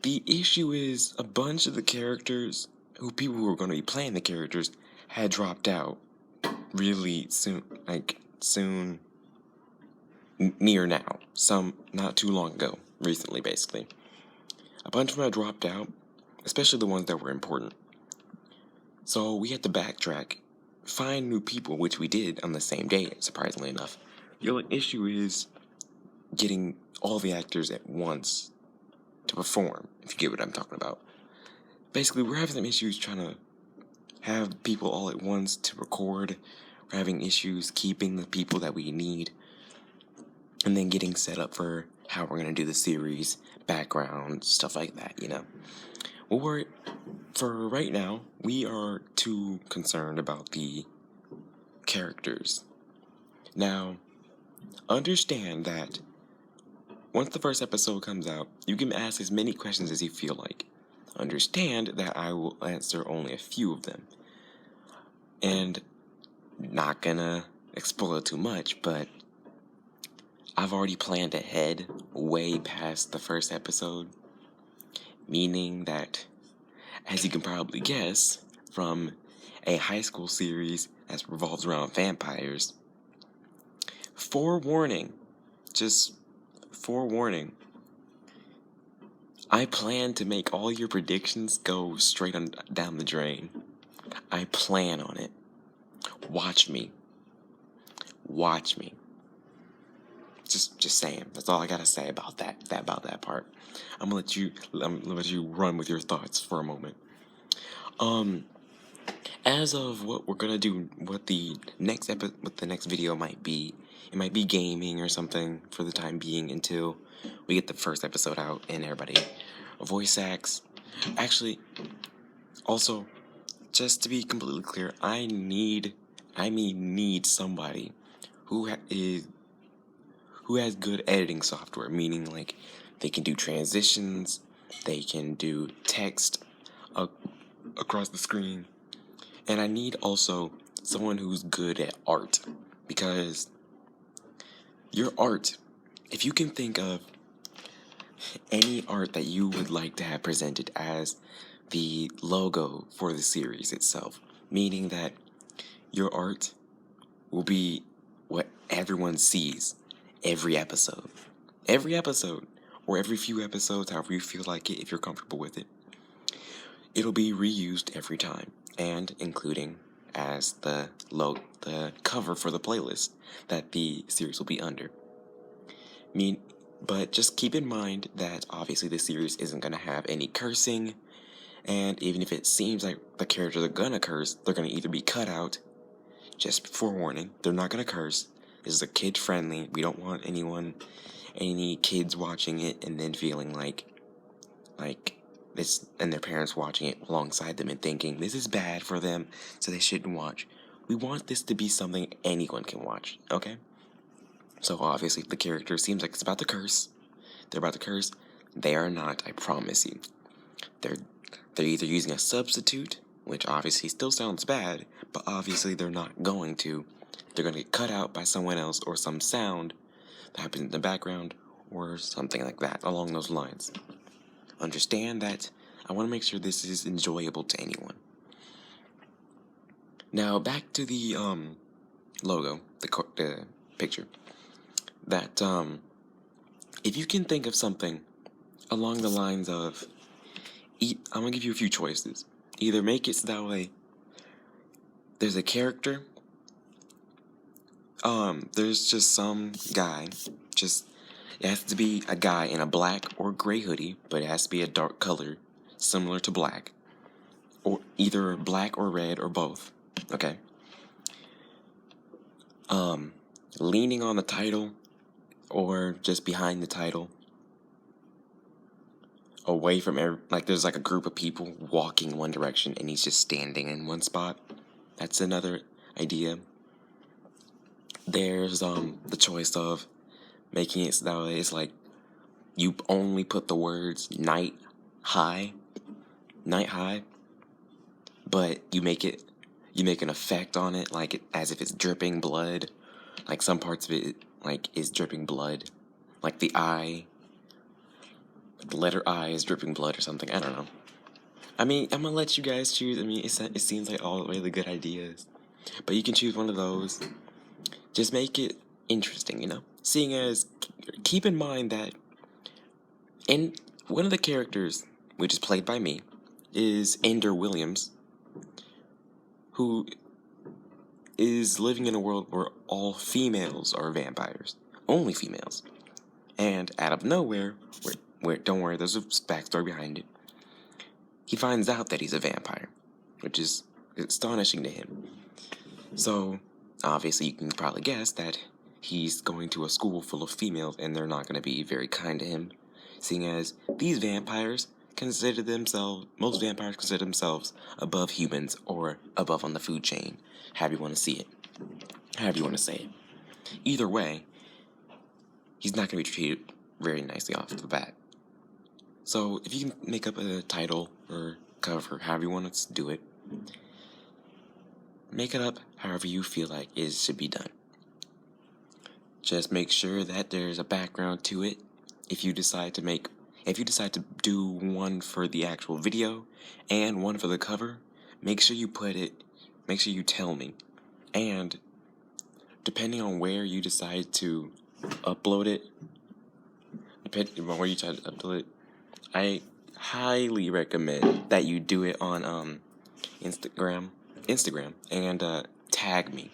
The issue is a bunch of the characters, people who were going to be playing the characters, had dropped out really soon, near now. Some not too long ago, recently, basically. A bunch of them had dropped out, especially the ones that were important. So we had to backtrack, find new people, which we did on the same day, surprisingly enough. The only issue is getting all the actors at once to perform, if you get what I'm talking about. Basically, we're having some issues trying to have people all at once to record. We're having issues keeping the people that we need, and then getting set up for how we're going to do the series, background, stuff like that, Well, for right now, we are too concerned about the characters. Now, understand that once the first episode comes out, you can ask as many questions as you feel like. Understand that I will answer only a few of them. And not gonna explore too much, but I've already planned ahead way past the first episode. Meaning that, as you can probably guess, from a high school series that revolves around vampires, forewarning, I plan to make all your predictions go straight down the drain. I plan on it. Watch me. Just saying. That's all I gotta say about that part. I'm gonna let you run with your thoughts for a moment. As of what we're gonna do, what the next video might be, it might be gaming or something for the time being until we get the first episode out and everybody voice acts. Actually, also, just to be completely clear, I need somebody who has good editing software, meaning like they can do transitions, they can do text across the screen, and I need also someone who's good at art, because your art, if you can think of any art that you would like to have presented as the logo for the series itself, meaning that your art will be what everyone sees every episode, or every few episodes, however you feel like it, if you're comfortable with it. It'll be reused every time, and including as the cover for the playlist that the series will be under. But just keep in mind that obviously the series isn't going to have any cursing, and even if it seems like the characters are going to curse, they're going to either be cut out. Just forewarning, they're not going to curse. This is a kid-friendly. We don't want any kids watching it and then feeling like this, and their parents watching it alongside them and thinking this is bad for them, so they shouldn't watch. We want this to be something anyone can watch, okay? So obviously, if the character seems like it's about to curse, they are not, I promise you. They're either using a substitute, which obviously still sounds bad, but obviously they're not going to. They're going to get cut out by someone else, or some sound that happens in the background, or something like that, along those lines. Understand that I want to make sure this is enjoyable to anyone. Now, back to the logo, the picture. That, if you can think of something along the lines of, I'm going to give you a few choices. Either make it so that way there's a character, there's just some guy, it has to be a guy in a black or gray hoodie, but it has to be a dark color, similar to black, or either black or red or both, okay? Leaning on the title, or just behind the title, away from there's like a group of people walking one direction and he's just standing in one spot. That's another idea. There's the choice of making it so that it's like you only put the words night high, but you make an effect on it, like as if it's dripping blood, like some parts of it like is dripping blood, like the eye the letter I is dripping blood or something. I don't know. I mean, I'm gonna let you guys choose. I mean, it seems like all really good ideas, but you can choose one of those. Just make it interesting, you know. Seeing as, keep in mind that in one of the characters, which is played by me, is Ender Williams, who is living in a world where all females are vampires, only females, and out of nowhere, don't worry, there's a backstory behind it. He finds out that he's a vampire, which is astonishing to him. So, obviously, you can probably guess that he's going to a school full of females and they're not going to be very kind to him, seeing as these vampires most vampires consider themselves above humans or above on the food chain, however you want to see it, however you want to say it. Either way, he's not going to be treated very nicely off the bat. So, if you can make up a title or cover, however you want to do it, make it up however you feel like it should be done. Just make sure that there's a background to it. If you decide to do one for the actual video and one for the cover, make sure you tell me. And depending on where you decide to upload it, I highly recommend that you do it on Instagram and tag me.